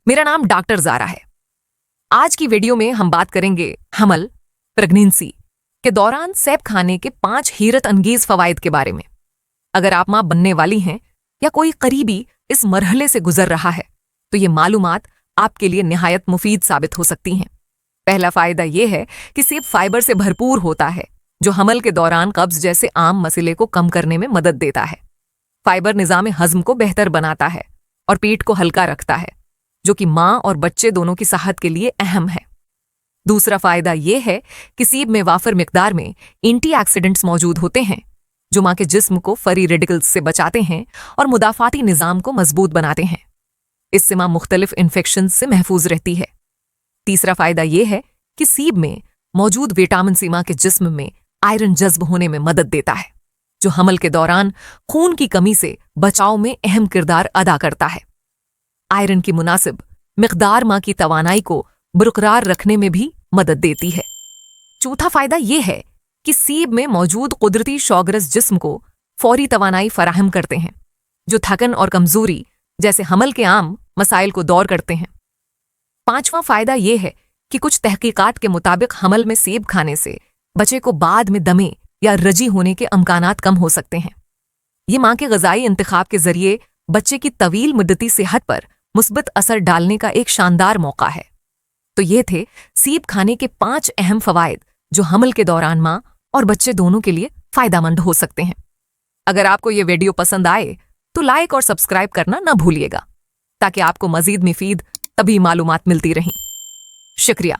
मेरा नाम डॉक्टर ज़ारा है। आज की वीडियो में हम बात करेंगे हमल प्रेगनेंसी के दौरान सेब खाने के 5 हैरत अंगेज फवायद के बारे में। अगर आप मां बनने वाली हैं या कोई करीबी इस मरहले से गुजर रहा है तो ये मालूमात आपके लिए निहायत मुफीद साबित हो सकती हैं। पहला फायदा यह है कि सेब फाइबर से भरपूर होता है जो हमल के दौरान कब्ज जैसे आम मसले को कम करने में मदद देता है। फाइबर निज़ाम हज़म को बेहतर बनाता है और पेट को हल्का रखता है, जो कि मां और बच्चे दोनों की सेहत के लिए अहम है। दूसरा फायदा यह है कि सेब में वाफर मिकदार में एंटीऑक्सीडेंट्स मौजूद होते हैं जो मां के जिस्म को फ्री रेडिकल्स से बचाते हैं और मुदाफाती निज़ाम को मजबूत बनाते हैं। इससे मां मुख्तलिफ इन्फेक्शन से महफूज रहती है। तीसरा फायदा यह है कि सेब में मौजूद विटामिन सी मां के जिस्म में आयरन जज्ब होने में मदद देता है, जो हमल के दौरान खून की कमी से बचाव में अहम किरदार अदा करता है। आयरन की मुनासिब मिकदार मां की तवानाई को बरकरार रखने में भी मदद देती है। चौथा फायदा यह है कि सेब में मौजूद कुदरती शौगरस जिस्म को फौरी तवानाई फराहम करते हैं, जो थकन और कमजोरी जैसे हमल के आम मसाइल को दूर करते हैं। पांचवा फायदा यह है कि कुछ तहकीकात के मुताबिक हमल में सेब खाने से बच्चे को बाद में दमे या रजी होने के अमकानात कम हो सकते हैं। ये मां के ग़िज़ाई इंतखाब के जरिए बच्चे की तवील मुद्दती सेहत पर मुस्बत असर डालने का एक शानदार मौका है। तो ये थे सेब खाने के 5 अहम फवायद जो हमल के दौरान मां और बच्चे दोनों के लिए फायदेमंद हो सकते हैं। अगर आपको ये वीडियो पसंद आए तो लाइक और सब्सक्राइब करना न भूलिएगा, ताकि आपको मजीद मुफीद तभी मालूमात मिलती रहें। शुक्रिया।